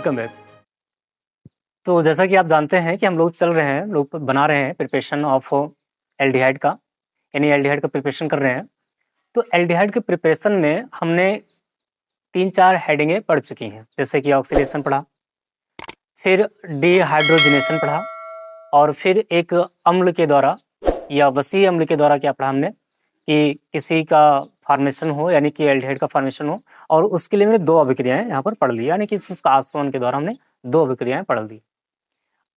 Welcome back. तो जैसा कि आप जानते हैं कि हम लोग बना रहे हैं प्रिपरेशन ऑफ एल्डिहाइड का, यानी एल्डिहाइड का प्रिपरेशन कर रहे हैं। तो एल्डिहाइड के प्रिपरेशन में हमने 3-4 हेडिंगें पढ़ चुकी हैं, जैसे कि ऑक्सीडेशन पढ़ा, फिर डिहाइड्रोजनेशन पढ़ा, और फिर एक अम्ल के द्वारा या वसीय अम्ल के द्वारा क्या पढ़ा हमने कि किसी का फॉर्मेशन हो, यानी कि एल्डिहाइड का फॉर्मेशन हो, और उसके लिए हमने 2 अभिक्रियाएं यहाँ पर पढ़ ली, यानी कि इसका आसवन के द्वारा हमने 2 अभिक्रियाएं पढ़ ली।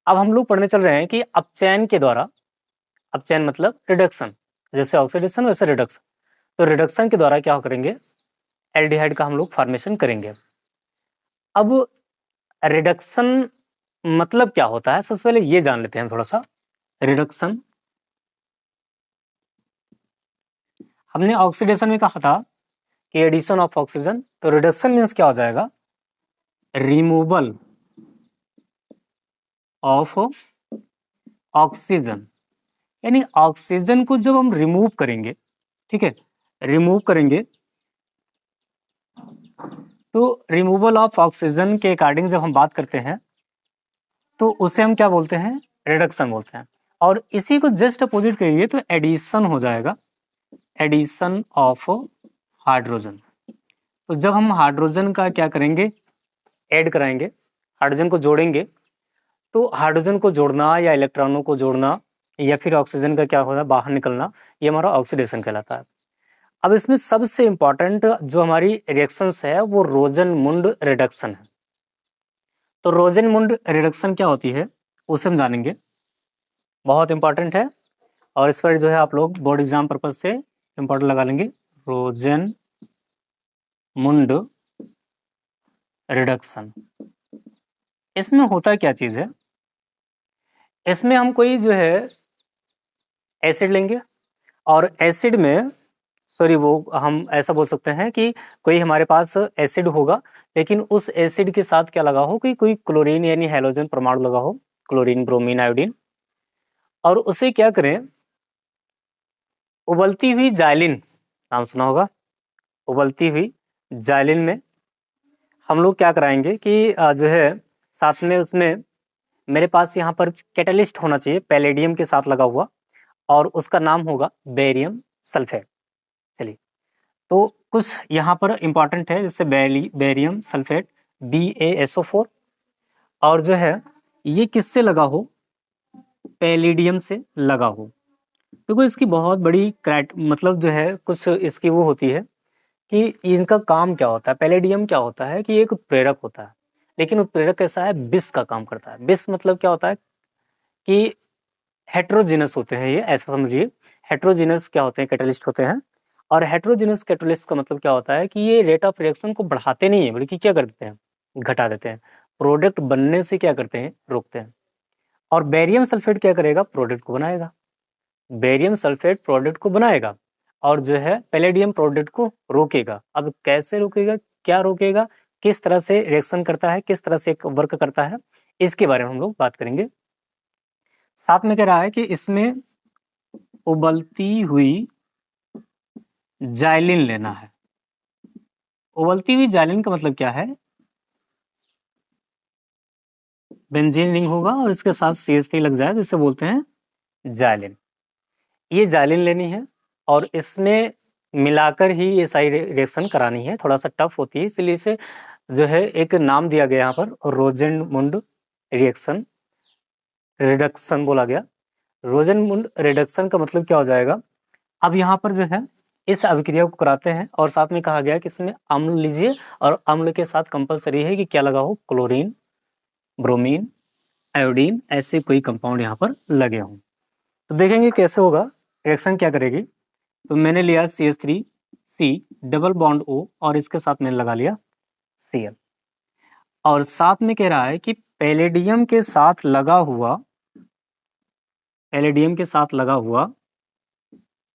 अब हम लोग पढ़ने चल रहे हैं कि अपचयन के द्वारा, अपचयन मतलब रिडक्शन, जैसे ऑक्सीडेशन वैसे रिडक्शन, तो रिडक्शन के द्वारा क्या करेंगे, एल्डिहाइड का हम लोग फॉर्मेशन करेंगे। अब रिडक्शन मतलब क्या होता है, सबसे पहले ये जान लेते हैं थोड़ा सा। रिडक्शन, हमने ऑक्सीडेशन में कहा था कि एडिशन ऑफ ऑक्सीजन, तो रिडक्शन मीन्स क्या हो जाएगा, रिमूवल ऑफ ऑक्सीजन, यानी ऑक्सीजन को जब हम रिमूव करेंगे, ठीक है, रिमूव करेंगे, तो रिमूवल ऑफ ऑक्सीजन के अकॉर्डिंग जब हम बात करते हैं तो उसे हम क्या बोलते हैं, रिडक्शन बोलते हैं। और इसी को जस्ट अपोजिट करिए तो एडिशन हो जाएगा, एडिशन ऑफ हाइड्रोजन। तो जब हम हाइड्रोजन का क्या करेंगे, ऐड कराएंगे, हाइड्रोजन को जोड़ेंगे, तो हाइड्रोजन को जोड़ना या इलेक्ट्रॉनों को जोड़ना या फिर ऑक्सीजन का क्या होता है बाहर निकलना, ये हमारा ऑक्सीडेशन कहलाता है। अब इसमें सबसे इंपॉर्टेंट जो हमारी रिएक्शंस है वो रोजन-मुंड रिडक्शन है। तो रोजन-मुंड रिडक्शन क्या होती है उसे हम जानेंगे, बहुत इंपॉर्टेंट है, और इस पर जो है आप लोग बोर्ड एग्जाम पर्पज से इंपॉर्टेंट लगा लेंगे। रोजन-मुंड रिडक्शन, इसमें होता क्या चीज है, इसमें हम कोई जो है एसिड लेंगे, और एसिड में वो हम ऐसा बोल सकते हैं कि कोई हमारे पास एसिड होगा, लेकिन उस एसिड के साथ क्या लगा हो कि कोई क्लोरीन यानी हैलोजन परमाणु लगा हो, क्लोरीन, ब्रोमीन, आयोडीन, और उसे क्या करें, उबलती हुई जाइलिन, नाम सुना होगा, उबलती हुई जाइलिन में हम लोग क्या कराएंगे कि जो है साथ में उसमें मेरे पास यहाँ पर कैटलिस्ट होना चाहिए पैलेडियम के साथ लगा हुआ, और उसका नाम होगा बेरियम सल्फेट। चलिए, तो कुछ यहाँ पर इंपॉर्टेंट है, जैसे बेरियम सल्फेट BaSO4, और जो है ये किससे लगा हो, पैलेडियम से लगा हो। देखो इसकी बहुत बड़ी मतलब जो है कुछ इसकी वो होती है कि इनका काम क्या होता है। पैलेडियम क्या होता है कि एक उत्प्रेरक होता है, लेकिन उत्प्रेरक कैसा है, विष का काम करता है। विष मतलब क्या होता है कि हेट्रोजिनस होते हैं ये, ऐसा समझिए, हेट्रोजिनस क्या होते हैं, कैटलिस्ट होते हैं। और हेट्रोजिनस कैटलिस्ट का मतलब क्या होता है कि ये रेट ऑफ रिएक्शन को बढ़ाते नहीं है, बल्कि क्या कर देते हैं, घटा देते हैं, प्रोडक्ट बनने से क्या करते हैं, रोकते हैं। और बेरियम सल्फेट क्या करेगा, प्रोडक्ट को बनाएगा, बेरियम सल्फेट प्रोडक्ट को बनाएगा, और जो है पैलेडियम प्रोडक्ट को रोकेगा। अब कैसे रोकेगा, क्या रोकेगा, किस तरह से रिएक्शन करता है, किस तरह से वर्क करता है, इसके बारे में हम लोग बात करेंगे। साथ में कह रहा है कि इसमें उबलती हुई जाइलिन लेना है। उबलती हुई जाइलिन का मतलब क्या है, बेंजीन रिंग होगा और इसके साथ CH3 लग जाए तो इसे बोलते हैं जाइलिन। ये जाइलिन लेनी है, और इसमें मिलाकर ही ये सारी रिएक्शन करानी है, थोड़ा सा टफ होती है, इसलिए इसे जो है एक नाम दिया गया यहाँ पर, रोजेनमुंड रिएक्शन, रिडक्शन बोला गया। रोजेनमुंड रिडक्शन का मतलब क्या हो जाएगा, अब यहाँ पर जो है इस अभिक्रिया को कराते हैं, और साथ में कहा गया कि इसमें अम्ल लीजिए, और अम्ल के साथ कंपलसरी है कि क्या लगा हो, क्लोरीन, ब्रोमीन, आयोडीन, ऐसे कोई कंपाउंड यहाँ पर लगे हों। तो देखेंगे कैसे होगा, रिएक्शन क्या करेगी। तो मैंने लिया CH3C डबल बॉन्ड O, और इसके साथ मैंने लगा लिया Cl, और साथ में कह रहा है कि पैलेडियम के साथ लगा हुआ, पैलेडियम के साथ लगा हुआ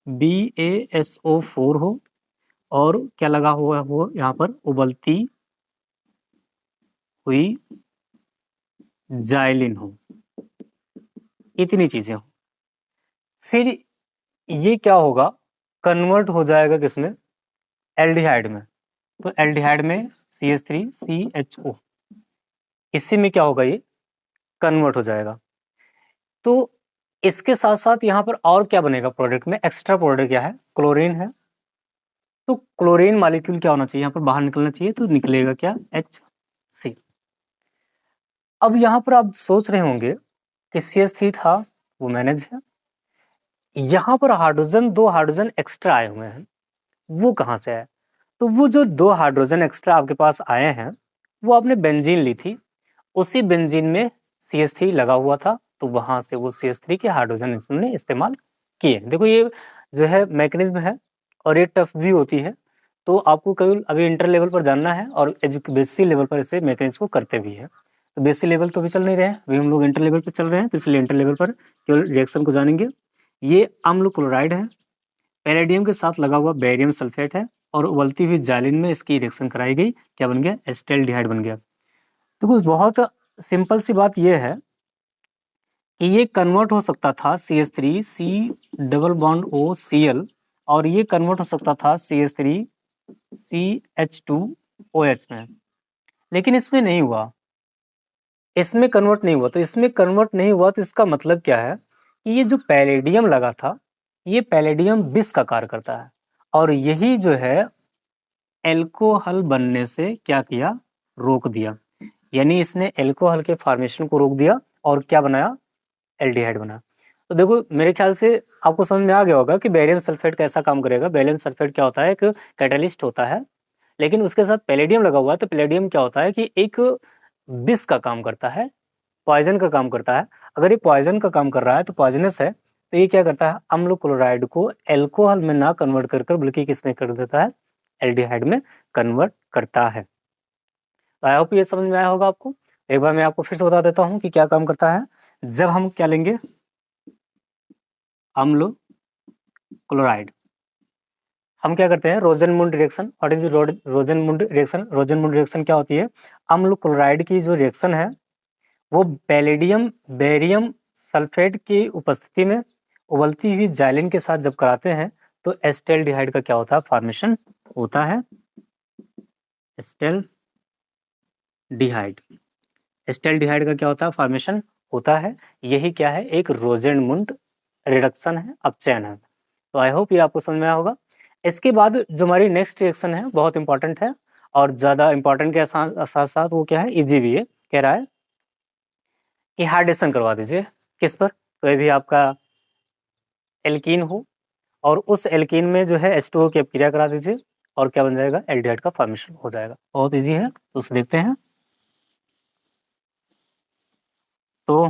BaSO4 हो, और क्या लगा हुआ हो यहाँ पर, उबलती हुई जाइलिन हो, इतनी चीजें हो। फिर ये क्या होगा, कन्वर्ट हो जाएगा किसमें, एल्डिहाइड में। तो एल्डिहाइड में CH3CHO, इसी में क्या होगा, ये कन्वर्ट हो जाएगा। तो इसके साथ साथ यहाँ पर और क्या बनेगा प्रोडक्ट में, एक्स्ट्रा प्रोडक्ट क्या है, क्लोरीन है। तो क्लोरीन मॉलिक्यूल क्या होना चाहिए, यहाँ पर बाहर निकलना चाहिए, तो निकलेगा क्या, HC। अब यहाँ पर आप सोच रहे होंगे कि CH3 था वो मैनेज है, यहाँ पर हाइड्रोजन, 2 हाइड्रोजन एक्स्ट्रा आए हुए हैं, वो कहाँ से आए? तो वो जो 2 हाइड्रोजन एक्स्ट्रा आपके पास आए हैं, वो आपने बेंजीन ली थी, उसी बेंजीन में CH3 लगा हुआ था, तो वहां से वो CH3 के हाइड्रोजन हमने इस्तेमाल किए। देखो ये जो है मैकेनिज्म है और ये टफ भी होती है, तो आपको केवल अभी इंटर लेवल पर जानना है और बेसिक लेवल पर इसे मैकेनिज्म को करते भी है। तो बेसिक लेवल तो अभी चल नहीं रहे हैं, अभी हम लोग इंटर लेवल पर चल रहे हैं, तो इसलिए इंटर लेवल पर केवल रिएक्शन को जानेंगे। ये अम्ल क्लोराइड है, पैलेडियम के साथ लगा हुआ बेरियम सल्फेट है और उबलती हुई जालिन में इसकी रिएक्शन कराई गई, क्या बन गया, एसिटाल्डिहाइड बन गया। तो कुछ बहुत सिंपल सी बात यह है कि ये कन्वर्ट हो सकता था CH3 C double bond O Cl, और ये कन्वर्ट हो सकता था CH3 CH2OH में, लेकिन इसमें नहीं हुआ, इसमें कन्वर्ट नहीं हुआ। तो इसमें कन्वर्ट नहीं हुआ तो इसका मतलब क्या है कि ये जो पैलेडियम लगा था, ये पैलेडियम विष का कार्य करता है, और यही जो है एल्कोहल बनने से क्या किया, रोक दिया। यानी इसने एल्कोहल के फॉर्मेशन को रोक दिया और क्या बनाया, एल्डिहाइड बना। तो देखो मेरे ख्याल से आपको समझ में आ गया होगा कि बेरियम सल्फेट कैसा काम करेगा। बेरियम सल्फेट क्या होता है, एक कैटलिस्ट होता है, लेकिन उसके साथ पैलेडियम लगा हुआ है, तो पैलेडियम क्या होता है कि एक विष का काम करता है, पॉइजन का काम करता है। अगर ये पॉइजन का काम कर रहा है तो पॉइजनस है, तो ये क्या करता है, अम्ल क्लोराइड को एल्कोहल में ना कन्वर्ट कर बल्कि किसमें कर देता है, एल्डिहाइड में कन्वर्ट करता है। आई होप ये समझ में आया होगा आपको। एक बार मैं आपको फिर से बता देता हूँ कि क्या काम करता है। जब हम क्या लेंगे, अम्ल क्लोराइड, हम क्या करते हैं, Rosenmund reaction. What is Rosenmund reaction? Rosenmund reaction क्या होती है, अम्ल क्लोराइड की जो रिएक्शन है वो पैलेडियम बेरियम सल्फेट की उपस्थिति में उबलती हुई जाइलिन के साथ जब कराते हैं तो एसिटाल्डिहाइड का क्या होता है, फॉर्मेशन होता है, एसिटाल्डिहाइड। एसिटाल्डिहाइड का क्या होता है, फॉर्मेशन होता है। यही क्या है, एक रोजनमुंड रिडक्शन है, अपचयन है। तो आई होप ये आपको समझ में आया होगा। इसके बाद जो हमारी नेक्स्ट रिएक्शन है बहुत इंपॉर्टेंट है, और ज्यादा इंपॉर्टेंट के साथ साथ वो क्या है, इजी भी है। कह रहा है कि हाइड्रेशन करवा दीजिए, किस पर, कोई भी आपका एल्कीन हो और उस एल्कीन में जो है H2O की अपक्रिया करा दीजिए और क्या बन जाएगा, एल्डिहाइड का फॉर्मेशन हो जाएगा। बहुत इजी है, तो उसे देखते हैं। तो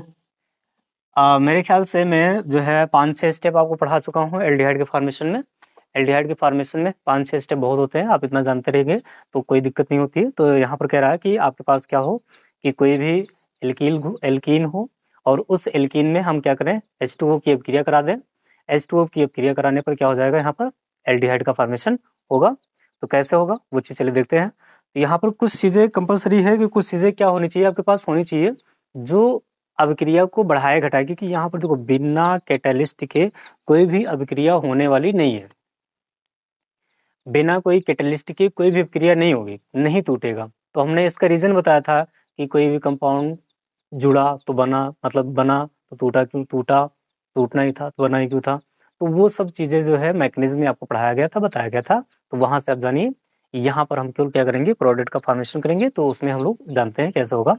मेरे ख्याल से मैं जो है 5-6 स्टेप आपको पढ़ा चुका हूँ एल्डिहाइड के फॉर्मेशन में। एल्डिहाइड के फॉर्मेशन में 5-6 स्टेप बहुत होते हैं, आप इतना जानते रहेंगे तो कोई दिक्कत नहीं होती है। तो यहाँ पर कह रहा है कि आपके पास क्या हो कि कोई भी एल्कीन हो और उस एल्कीन में हम क्या करें, H2O की अपक्रिया करा दें। H2O की अपक्रिया कराने पर क्या हो जाएगा, यहाँ पर एल्डिहाइड का फॉर्मेशन होगा। तो कैसे होगा वो चीज़ चलिए देखते हैं। तो यहाँ पर कुछ चीज़ें कंपलसरी है कि कुछ चीज़ें क्या होनी चाहिए, आपके पास होनी चाहिए जो अभिक्रिया को बढ़ाए घटाए, क्योंकि यहाँ पर देखो बिना कैटलिस्ट के कोई भी अभिक्रिया होने वाली नहीं है। बिना कोई कैटलिस्ट के कोई भी अभिक्रिया नहीं होगी, नहीं टूटेगा। तो हमने इसका रीजन बताया था कि कोई भी कंपाउंड जुड़ा तो बना, मतलब बना तो टूटा क्यों, टूटा टूटना ही था तो बना ही क्यों था। तो वो सब चीजें जो है मैकेनिज्म में आपको पढ़ाया गया था, बताया गया था। तो वहां से आप जानिए, यहाँ पर हम केवल क्या करेंगे, प्रोडक्ट का फॉर्मेशन करेंगे। तो उसमें हम लोग जानते हैं कैसे होगा।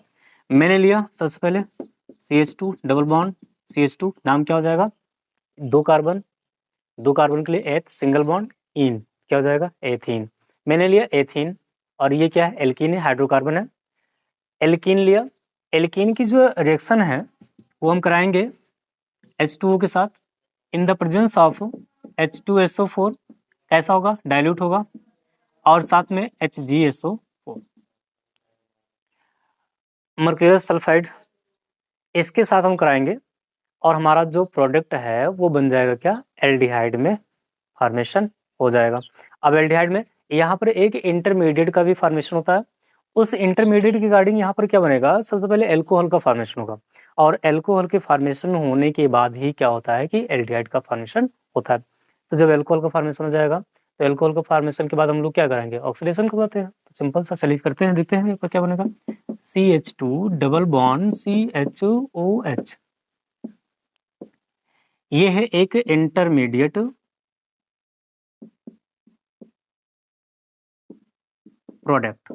मैंने लिया सबसे पहले CH2 डबल बॉन्ड, CH2 नाम क्या हो जाएगा, 2 कार्बन, 2 कार्बन के लिए एथ सिंगल बॉन्ड इन, क्या हो जाएगा, एथीन। मैंने लिया एथीन, और ये क्या है, एल्कीन है, हाइड्रोकार्बन है। एल्कीन लिया, एल्कीन की जो रिएक्शन है वो हम कराएंगे H2O के साथ in the presence of H2SO4। कैसा होगा, डाइल्यूट होगा, और साथ में HgSO4, मर्क्यूरियस सल्फाइड, इसके साथ हम कराएंगे और हमारा जो प्रोडक्ट है वो बन जाएगा क्या, एल्डिहाइड में फॉर्मेशन हो जाएगा। अब एल्डिहाइड में यहाँ पर एक इंटरमीडिएट का भी फॉर्मेशन होता है। उस इंटरमीडिएट की रिगार्डिंग यहाँ पर क्या बनेगा, सबसे पहले एल्कोहल का फॉर्मेशन होगा, और एल्कोहल के फॉर्मेशन होने के बाद ही क्या होता है कि एल्डिहाइड का फॉर्मेशन होता है। तो जब एल्कोहल का फॉर्मेशन हो जाएगा तो एल्कोहल का फॉर्मेशन के बाद हम लोग क्या करेंगे, ऑक्सीडेशन करवाते हैं। तो सिंपल सा चलिए करते हैं, देखते हैं क्या बनेगा। CH2 डबल बॉन्ड CHOH, ये है एक इंटरमीडिएट प्रोडक्ट।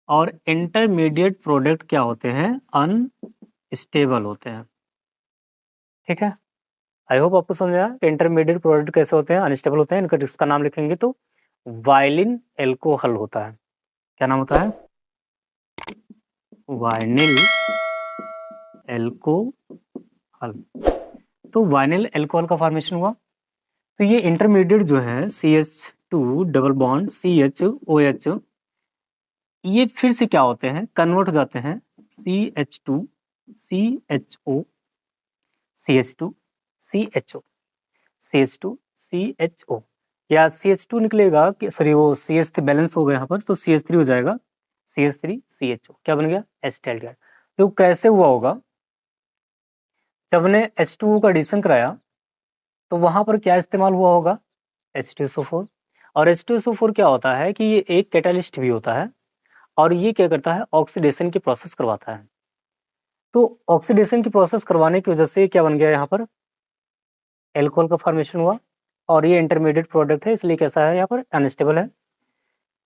और इंटरमीडिएट प्रोडक्ट क्या होते हैं? अनस्टेबल होते हैं। ठीक है, आई होप आपको समझ आया कि इंटरमीडिएट प्रोडक्ट कैसे होते हैं, अनस्टेबल होते हैं। इनका इसका नाम लिखेंगे तो वाइलिन एल्कोहल होता है। क्या नाम होता है? Vinyl alcohol. तो वाइनिल एल्कोहल का फॉर्मेशन हुआ। तो ये इंटरमीडिएट जो है CH2 डबल बॉन्ड CHOH, ये फिर से क्या होते हैं? कन्वर्ट हो जाते हैं CH2 CHO CH2 CHO CH2 CHO, या CH2 निकलेगा कि सॉरी वो CH3 बैलेंस हो गया यहाँ पर, तो CH3 हो जाएगा CH3 CHO। क्या बन गया? एसिटाल्डिहाइड। तो कैसे हुआ होगा? जब ने H2O का एडिशन कराया तो वहां पर क्या इस्तेमाल हुआ होगा? H2SO4। और H2SO4 क्या होता है कि ये एक कैटालिस्ट भी होता है, और ये क्या करता है? ऑक्सीडेशन की प्रोसेस करवाता है। तो ऑक्सीडेशन की प्रोसेस करवाने की वजह से क्या बन गया? यहाँ पर एल्कोहल का फॉर्मेशन हुआ, और ये इंटरमीडिएट प्रोडक्ट है, इसलिए कैसा है? यहाँ पर अनस्टेबल है।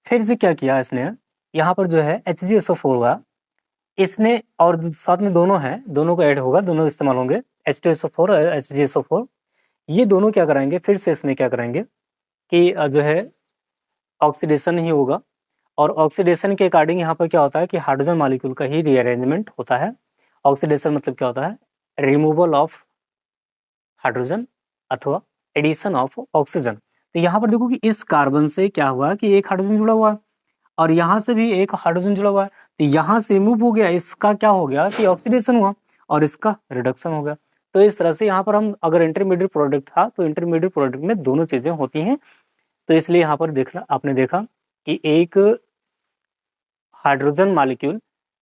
फिर से क्या किया इसने? यहाँ पर जो है HgSO4 हुआ, इसने, और साथ में दोनों हैं, दोनों को ऐड होगा, दोनों इस्तेमाल होंगे, H2SO4 और HgSO4। ये दोनों क्या कराएंगे? फिर से इसमें क्या कराएंगे कि जो है ऑक्सीडेशन ही होगा। और ऑक्सीडेशन के अकॉर्डिंग यहाँ पर क्या होता है कि हाइड्रोजन मॉलिक्यूल का ही रीअरेंजमेंट होता है। ऑक्सीडेशन मतलब क्या होता है? रिमूवल ऑफ हाइड्रोजन अथवा एडिशन ऑफ ऑक्सीजन। तो यहाँ पर देखो कि इस कार्बन से क्या हुआ कि एक हाइड्रोजन जुड़ा हुआ है, और यहाँ से भी एक हाइड्रोजन जुड़ा हुआ है, तो यहाँ से रिमूव हो गया, इसका क्या हो गया कि ऑक्सीडेशन हुआ, और इसका रिडक्शन हो गया। तो इस तरह से यहाँ पर हम अगर इंटरमीडिएट प्रोडक्ट था तो इंटरमीडिएट प्रोडक्ट में दोनों चीजें होती हैं। तो इसलिए यहाँ पर देखना, आपने देखा कि एक हाइड्रोजन मॉलिक्यूल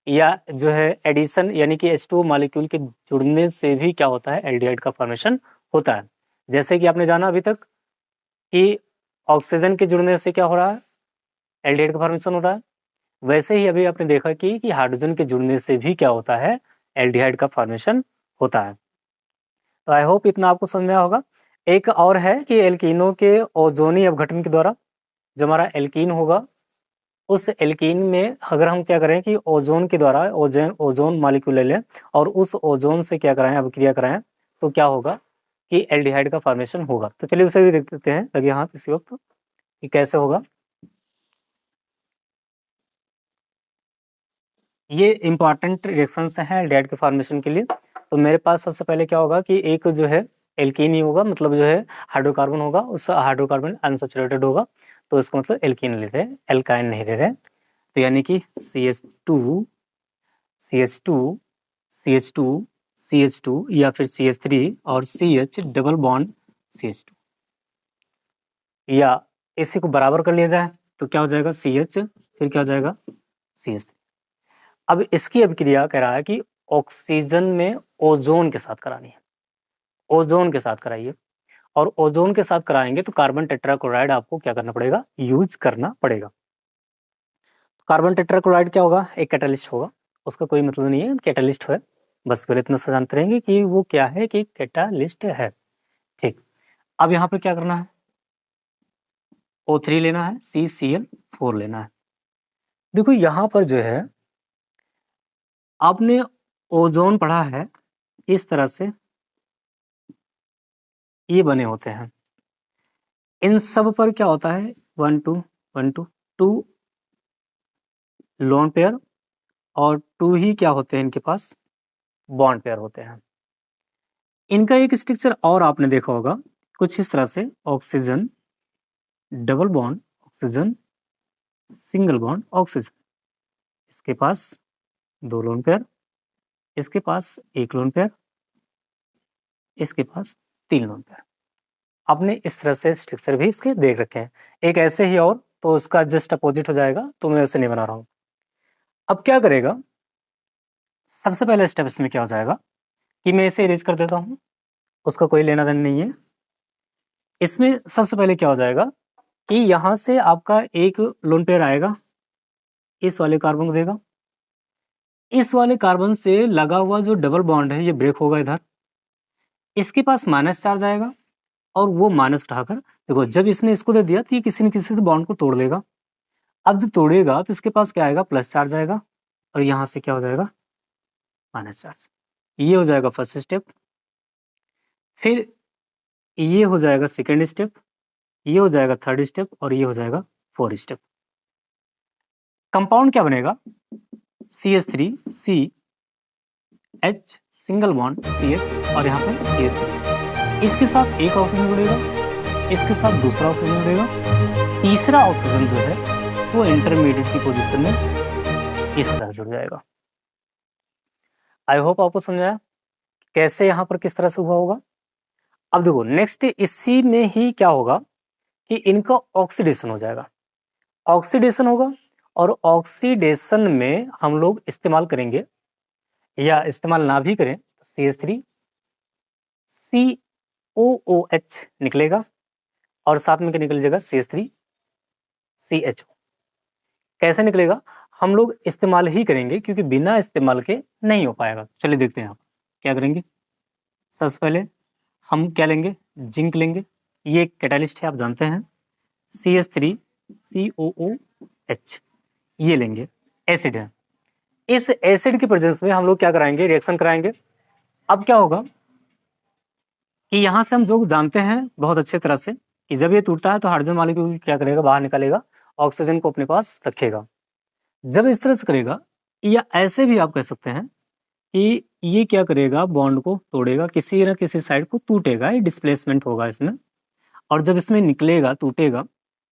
या जो है एडिशन यानी कि H2O मॉलिक्यूल के जुड़ने से भी क्या होता है? एल्डिहाइड का फॉर्मेशन होता है। जैसे कि आपने जाना अभी तक कि ऑक्सीजन के जुड़ने से क्या हो रहा है? एल्डिहाइड का फॉर्मेशन हो रहा है। वैसे ही अभी आपने देखा कि हाइड्रोजन के जुड़ने से भी क्या होता है? एल्डिहाइड का फॉर्मेशन होता है। तो आई होप इतना आपको समझ में आया होगा। एक और है कि एल्कीनों के ओजोनी अपघटन के द्वारा जो हमारा एल्कीन होगा, उस एल्कीन में अगर हम क्या करें कि ओजोन के द्वारा ओजोन मॉलिक्यूल ले लें और उस ओजोन से क्या कराएं? अभिक्रिया कराएं, तो क्या होगा कि एल्डिहाइड का फॉर्मेशन होगा। तो चलिए उसे भी देख लेते हैं लगे हाथ इसी वक्त कि कैसे होगा। ये इंपॉर्टेंट रिएक्शंस हैं एल्डिहाइड के फॉर्मेशन के लिए। तो मेरे पास सबसे पहले क्या होगा कि एक जो है एल्कीन ही होगा, मतलब जो है हाइड्रोकार्बन होगा, उस हाइड्रोकार्बन अनसैचुरेटेड होगा, तो इसका मतलब एल्कीन ले रहे हैं, एल्काइन नहीं ले रहे हैं। तो यानी कि CH2 CH2 CH2 CH2 या फिर CH3 और CH डबल बॉन्ड CH2, या इसी को बराबर कर लिया जाए तो क्या हो जाएगा? CH, फिर क्या हो जाएगा? CH3। अब इसकी अभिक्रिया कह रहा है कि ऑक्सीजन में ओजोन के साथ करानी है, ओजोन के साथ कराइए, और ओजोन के साथ कराएंगे तो कार्बन टेट्राक्लोराइड आपको क्या करना पड़ेगा? यूज करना पड़ेगा। कार्बन टेट्राक्लोराइड क्या होगा? एक कैटालिस्ट होगा, उसका कोई मतलब नहीं है कैटालिस्ट है, बस केवल इतना सा जानते रहेंगे कि वो क्या है कि कैटालिस्ट है। ठीक, अब यहाँ पे क्या करना है? O3 लेना है, CCl4 लेना है। देखो यहाँ पर जो है आपने ओजोन पढ़ा है, इस तरह से ये बने होते हैं। इन सब पर क्या होता है? 1 2 लोन पेयर, और 2 ही क्या होते हैं इनके पास? बॉन्ड पेयर होते हैं। इनका एक स्ट्रक्चर और आपने देखा होगा कुछ इस तरह से, oxygen double bond oxygen, single bond oxygen, इसके पास 2 लोन पेयर, इसके पास 1 लोन पेयर, इसके पास 3 लोन पेयर। आपने इस तरह से स्ट्रक्चर भी इसके देख रखे हैं। एक ऐसे ही और, तो उसका जस्ट अपोजिट हो जाएगा, तो मैं उसे नहीं बना रहा हूं। अब क्या करेगा? सबसे पहले स्टेप इसमें क्या हो जाएगा कि मैं इसे इरेज कर देता हूं, उसका कोई लेना देना नहीं है। इसमें सबसे पहले क्या हो जाएगा कि यहां से आपका एक लोन पेयर आएगा, इस वाले कार्बन को देगा, इस वाले कार्बन से लगा हुआ जो डबल बॉन्ड है ये ब्रेक होगा इधर, इसके पास माइनस चार्ज आएगा और वो माइनस उठाकर देखो जब इसने इसको दे दिया तो ये किसी न किसी से बॉन्ड को तोड़ लेगा। अब जब तोड़ेगा तो इसके पास क्या आएगा, प्लस चार्ज आएगा और यहाँ से क्या हो जाएगा, माइनस चार्ज। ये हो जाएगा फर्स्ट स्टेप। फिर ये हो जाएगा सेकेंड स्टेप, ये हो जाएगा थर्ड स्टेप और ये हो जाएगा फोर्थ स्टेप। कंपाउंड क्या बनेगा, CH3CH सिंगल बॉन्ड CH और यहाँ पे CH3। इसके साथ एक ऑक्सीजन जुड़ेगा, इसके साथ दूसरा ऑक्सीजन जुड़ेगा, तीसरा ऑक्सीजन जो है वो इंटरमीडिएट की पोजीशन में इस तरह जुड़ जाएगा। आई होप आपको समझाया कैसे यहाँ पर किस तरह से हुआ होगा। अब देखो नेक्स्ट इसी में ही क्या होगा कि इनका ऑक्सीडेशन हो जाएगा, ऑक्सीडेशन होगा और ऑक्सीडेशन में हम लोग इस्तेमाल करेंगे या इस्तेमाल ना भी करें तो CH3COOH निकलेगा और साथ में क्या निकल जाएगा, CH3CHO। कैसे निकलेगा, हम लोग इस्तेमाल ही करेंगे क्योंकि बिना इस्तेमाल के नहीं हो पाएगा। चलिए देखते हैं आप क्या करेंगे। सबसे पहले हम क्या लेंगे, जिंक लेंगे, ये एक कैटालिस्ट है आप जानते हैं, CH3COOH ये लेंगे, एसिड है। इस एसिड की प्रेजेंस में हम लोग क्या कराएंगे, रिएक्शन कराएंगे। अब क्या होगा कि यहां से हम जो जानते हैं बहुत अच्छे तरह से कि जब ये टूटता है तो हाइड्रोजन मॉलिक्यूल क्या करेगा, बाहर निकालेगा, ऑक्सीजन को अपने पास रखेगा। जब इस तरह से करेगा या ऐसे भी आप कह सकते हैं कि ये क्या करेगा, बॉन्ड को तोड़ेगा, किसी न किसी साइड को टूटेगा, ये डिस्प्लेसमेंट होगा इसमें। और जब इसमें निकलेगा, टूटेगा,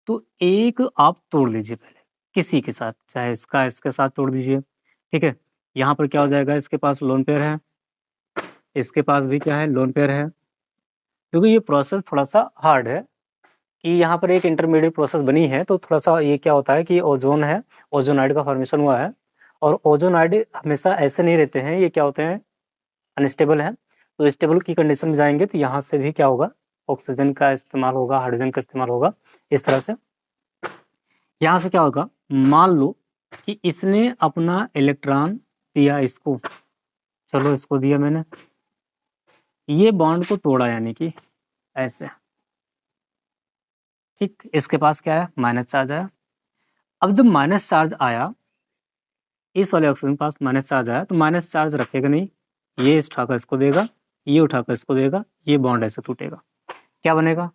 तो एक आप तोड़ लीजिए पहले किसी के साथ, चाहे इसका इसके साथ तोड़ दीजिए, ठीक है। यहाँ पर क्या हो जाएगा, इसके पास लोन पेयर है, इसके पास भी क्या है, लोन पेयर है। क्योंकि ये प्रोसेस थोड़ा सा हार्ड है कि यहाँ पर एक इंटरमीडिएट प्रोसेस बनी है, तो थोड़ा सा ये क्या होता है कि ओजोन है, ओजोनाइड का फॉर्मेशन हुआ है और ओजोनाइड हमेशा ऐसे नहीं रहते हैं, ये क्या होते हैं, अनस्टेबल है। तो स्टेबल की कंडीशन में जाएंगे तो यहाँ से भी क्या होगा, ऑक्सीजन का इस्तेमाल होगा, हाइड्रोजन का इस्तेमाल होगा, इस तरह से। यहाँ से क्या होगा, मान लो कि इसने अपना इलेक्ट्रॉन दिया इसको, चलो इसको दिया मैंने, ये बॉन्ड को तोड़ा यानी कि ऐसे, ठीक। इसके पास क्या है, माइनस चार्ज आया। अब जब माइनस चार्ज आया, इस वाले ऑक्सीजन के पास माइनस चार्ज आया, तो माइनस चार्ज रखेगा नहीं, ये उठाकर इसको देगा, ये उठाकर इसको देगा, ये बॉन्ड ऐसे टूटेगा, क्या बनेगा,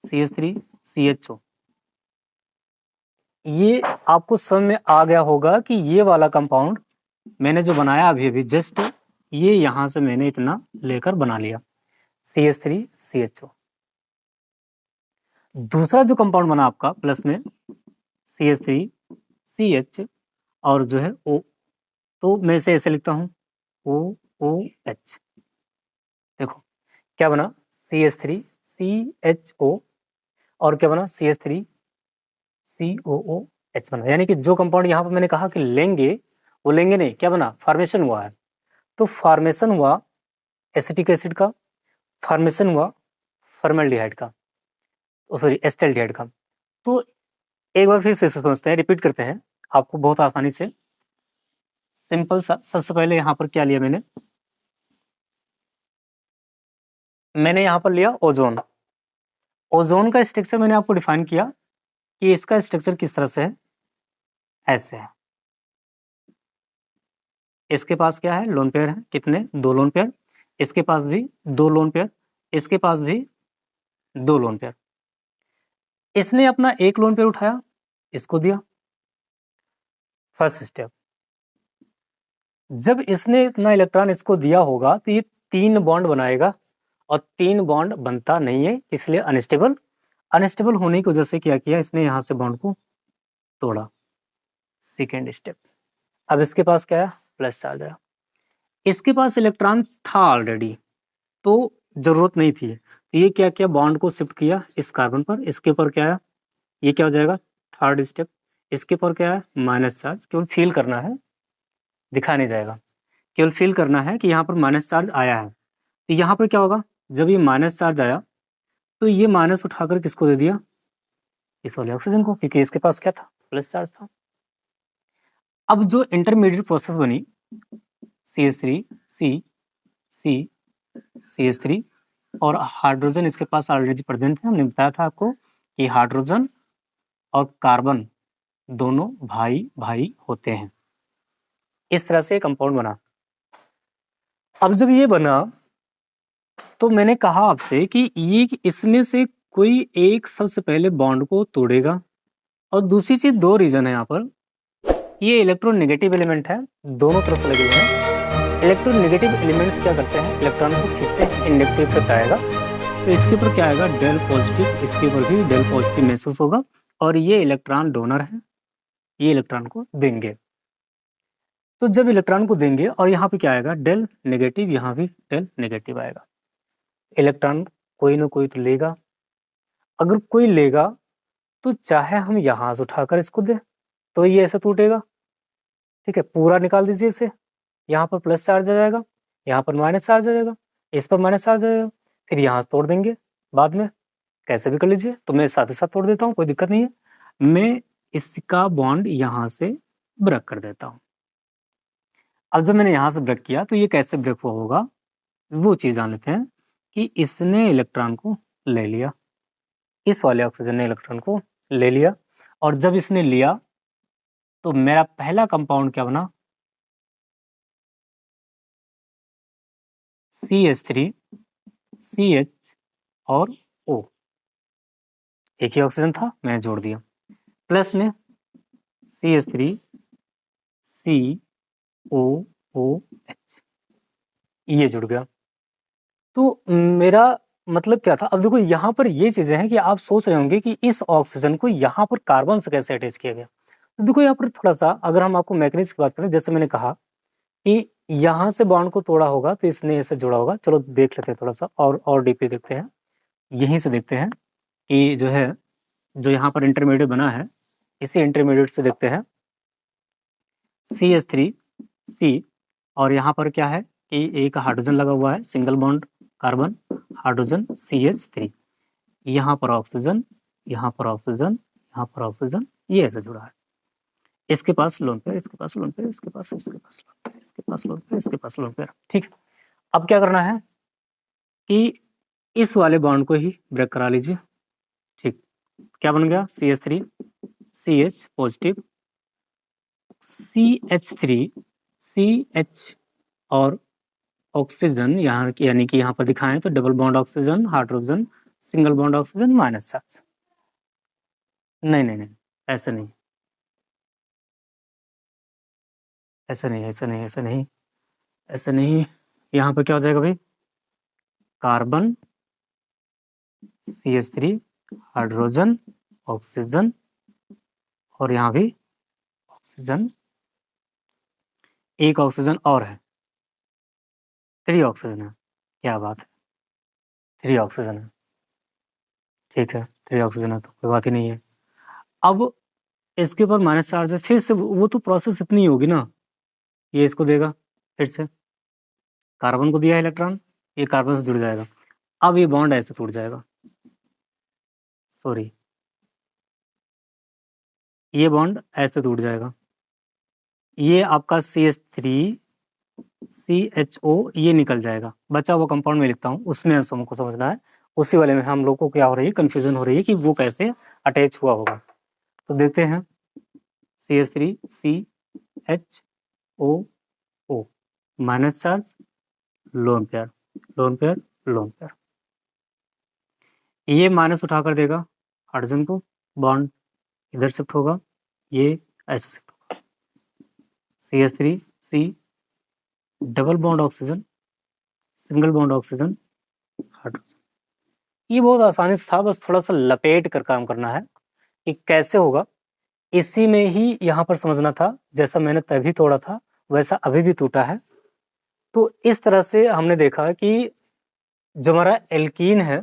CH3CHO। ये आपको समझ में आ गया होगा कि ये वाला कंपाउंड मैंने जो बनाया अभी अभी जस्ट, ये यहां से मैंने इतना लेकर बना लिया, CH3CHO। दूसरा जो कंपाउंड बना आपका प्लस में CH3CH और जो है O, तो मैं इसे ऐसे लिखता हूं OOH। देखो क्या बना, CH3CHO और क्या बना, CH3COOH बना। यानी कि जो कंपाउंड यहाँ पर मैंने कहा कि लेंगे, वो लेंगे नहीं, क्या बना, फॉर्मेशन हुआ है। तो फॉर्मेशन हुआ एसिटिक एसिड का, फॉर्मेशन हुआ फॉर्मल्डिहाइड का, सॉरी एस्टेल्डिहाइड का। तो एक बार फिर से समझते हैं, रिपीट करते हैं आपको बहुत आसानी से, सिंपल सा। सबसे पहले यहाँ पर क्या लिया मैंने यहाँ पर लिया ओजोन। ओजोन का स्ट्रक्चर मैंने आपको डिफाइन किया कि इसका स्ट्रक्चर किस तरह से है, ऐसे है। इसके पास क्या है, लोन पेयर है, कितने, 2 लोन पेयर, इसके पास भी 2 लोन पेयर, इसके पास भी 2 लोन पेयर। इसने अपना एक लोन पेयर उठाया, इसको दिया, फर्स्ट स्टेप। जब इसने इतना इलेक्ट्रॉन इसको दिया होगा तो ये 3 बॉन्ड बनाएगा और 3 बॉन्ड बनता नहीं है, इसलिए अनस्टेबल। अनस्टेबल होने की वजह से क्या किया, इसने यहां से बॉन्ड को तोड़ा, सेकेंड स्टेप। अब इसके पास क्या है, प्लस चार्ज आया। इसके पास इलेक्ट्रॉन था ऑलरेडी, तो जरूरत नहीं थी, तो ये क्या किया, बॉन्ड को शिफ्ट किया इस कार्बन पर। इसके ऊपर क्या है, ये क्या हो जाएगा, थर्ड स्टेप। इसके ऊपर क्या है, माइनस चार्ज, केवल फील करना है, दिखा नहीं जाएगा, केवल फील करना है कि यहाँ पर माइनस चार्ज आया है। तो यहाँ पर क्या होगा, जब ये माइनस चार्ज आया तो ये माइनस उठाकर किसको दे दिया, इस वाले ऑक्सीजन को, क्योंकि इसके पास क्या था, प्लस चार्ज था। अब जो इंटरमीडिएट प्रोसेस बनी CH3 C C CH3 और हाइड्रोजन इसके पास ऑलरेडी प्रेजेंट है। हमने बताया था आपको कि हाइड्रोजन और कार्बन दोनों भाई भाई होते हैं। इस तरह से कंपाउंड बना। अब जब ये बना तो मैंने कहा आपसे कि ये इसमें से कोई एक सबसे पहले बॉन्ड को तोड़ेगा। और दूसरी चीज, दो रीजन है यहाँ पर। ये इलेक्ट्रोनेगेटिव एलिमेंट है, दोनों तरफ से लगे हुए हैं। इलेक्ट्रोनेगेटिव एलिमेंट्स क्या करते हैं, इलेक्ट्रॉन को खींचते हैं, इंडक्टिव तक आएगा तो इसके ऊपर क्या आएगा, डेल पॉजिटिव, इसके ऊपर भी डेल पॉजिटिव महसूस होगा। और ये इलेक्ट्रॉन डोनर है, ये इलेक्ट्रॉन को देंगे। तो जब इलेक्ट्रॉन को देंगे और यहाँ पे क्या आएगा, डेल नेगेटिव, यहाँ भी डेल नेगेटिव आएगा। इलेक्ट्रॉन कोई ना कोई तो लेगा। अगर कोई लेगा तो चाहे हम यहाँ से उठाकर इसको दें तो ये ऐसे टूटेगा, ठीक है। पूरा निकाल दीजिए इसे, यहाँ पर प्लस चार्ज आ जाएगा, यहाँ पर माइनस चार्ज आ जाएगा, इस पर माइनस चार्ज आ जाएगा। फिर यहाँ से तोड़ देंगे बाद में, कैसे भी कर लीजिए। तो मैं साथ ही साथ तोड़ देता हूँ, कोई दिक्कत नहीं है। मैं इसका बॉन्ड यहाँ से ब्रेक कर देता हूँ। अब जब मैंने यहाँ से ब्रेक किया तो ये कैसे ब्रेक होगा, वो चीज़ जान लेते हैं कि इसने इलेक्ट्रॉन को ले लिया, इस वाले ऑक्सीजन ने इलेक्ट्रॉन को ले लिया। और जब इसने लिया तो मेरा पहला कंपाउंड क्या बना, CH3 CH और O। एक ही ऑक्सीजन था, मैंने जोड़ दिया। प्लस में CH3 COOH, ये जुड़ गया। तो मेरा मतलब क्या था, अब देखो यहाँ पर ये चीजें हैं कि आप सोच रहे होंगे कि इस ऑक्सीजन को यहाँ पर कार्बन से कैसे अटैच किया गया। तो देखो यहाँ पर थोड़ा सा अगर हम आपको मैकेनिज्म की बात करें, जैसे मैंने कहा कि यहाँ से बॉन्ड को तोड़ा होगा तो इसने ऐसे जोड़ा होगा। चलो देख लेते हैं थोड़ा सा और डीपली देखते हैं। यहीं से देखते हैं कि जो है, जो यहाँ पर इंटरमीडिएट बना है, इसी इंटरमीडिएट से देखते हैं CH3 C। और यहाँ पर क्या है कि एक हाइड्रोजन लगा हुआ है, single bond carbon hydrogen CH3। यहाँ पर ऑक्सीजन, यहाँ पर ऑक्सीजन, यहाँ पर ऑक्सीजन, ये ऐसे जुड़ा है। इसके पास लोन पेयर, इसके पास लोन पेयर, इसके पास लोन पेयर, इसके पास लोन पेयर, इसके पास लोन पेयर, ठीक है। अब क्या करना है कि इस वाले बॉन्ड को ही ब्रेक करा लीजिए, ठीक। क्या बन गया, CH3 CH positive, CH3 CH और ऑक्सीजन, यहाँ यानी कि यहाँ पर दिखाएं तो double bond oxygen hydrogen, single bond oxygen minus charge. नहीं नहीं नहीं, ऐसे नहीं, ऐसे नहीं, ऐसे नहीं, ऐसे नहीं, ऐसे नहीं। यहाँ पे क्या हो जाएगा भाई, कार्बन CH3 हाइड्रोजन ऑक्सीजन और यहाँ भी ऑक्सीजन, एक ऑक्सीजन और है, 3 ऑक्सीजन है। क्या बात है, 3 ऑक्सीजन है, ठीक है। 3 ऑक्सीजन है तो कोई बात ही नहीं है। अब इसके ऊपर माइनस चार्ज है, फिर से वो तो प्रोसेस इतनी ही होगी ना, ये इसको देगा, फिर से कार्बन को दिया इलेक्ट्रॉन, ये कार्बन से जुड़ जाएगा। अब ये बॉन्ड ऐसे टूट जाएगा, सॉरी, ये बॉन्ड ऐसे टूट जाएगा। ये आपका CH3 CHO ये निकल जाएगा, बचा वो कंपाउंड में लिखता हूँ, उसमें हमको समझना है। उसी वाले में हम लोग को क्या हो रही है, कंफ्यूजन हो रही है कि वो कैसे अटैच हुआ होगा। तो देखते हैं, CH3 CHOO minus charge, lone pair, lone pair, lone pair, ये माइनस उठा कर देगा हाइड्रोजन को, बॉन्ड इधर शिफ्ट होगा, ये ऐसे शिफ्ट होगा, CH3 C double bond oxygen, single bond oxygen, hydrogen. ये बहुत आसानी से था, बस थोड़ा सा लपेट कर काम करना है कि कैसे होगा। इसी में ही यहाँ पर समझना था, जैसा मैंने तभी तोड़ा था वैसा अभी भी टूटा है। तो इस तरह से हमने देखा कि जो हमारा एल्कीन है,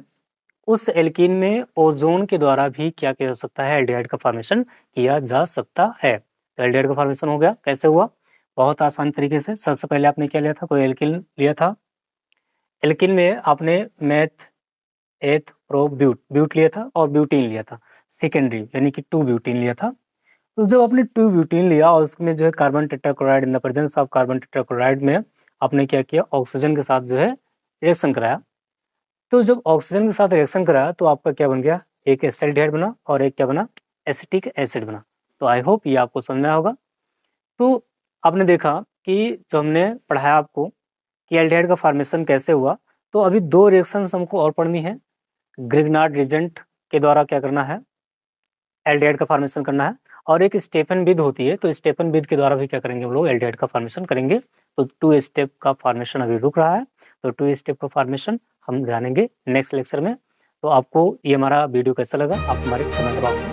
उस एल्कीन में ओजोन के द्वारा भी क्या किया जा सकता है, एल्डिहाइड का फॉर्मेशन किया जा सकता है। तो एल्डिहाइड का फॉर्मेशन हो गया, कैसे हुआ, बहुत आसान तरीके से। सबसे पहले आपने क्या लिया था, कोई एल्कीन लिया था, एल्कीन में आपने मेथ एथ प्रो ब्यूट लिया था और ब्यूटीन लिया था, सेकेंडरी यानी कि 2 ब्यूटीन लिया था। तो जब आपने 2 ब्यूटेन लिया और उसमें जो है carbon tetrachloride in the presence of carbon tetrachloride में आपने क्या किया, ऑक्सीजन के साथ जो है रिएक्शन कराया। तो जब ऑक्सीजन के साथ रिएक्शन कराया तो आपका क्या बन गया, एक एसिटाल्डिहाइड बना और एक क्या बना, एसिटिक एसिड बना। तो आई होप ये आपको समझ में आया होगा। तो आपने देखा कि जो हमने पढ़ाया आपको कि एल्डिहाइड का फॉर्मेशन कैसे हुआ, तो अभी 2 रिएक्शंस हमको और पढ़नी है। ग्रिग्नार्ड रिएजेंट के द्वारा क्या करना है, एल्डिहाइड का फॉर्मेशन करना है, और एक स्टेफन विध होती है, तो स्टेफन विध के द्वारा भी क्या करेंगे हम लोग, एल्डिहाइड का फॉर्मेशन करेंगे। तो 2 स्टेप का फॉर्मेशन अभी रुक रहा है, तो 2 स्टेप का फॉर्मेशन हम जानेंगे नेक्स्ट लेक्चर में। तो आपको ये हमारा वीडियो कैसा लगा, आप हमारे कमेंट बॉक्स में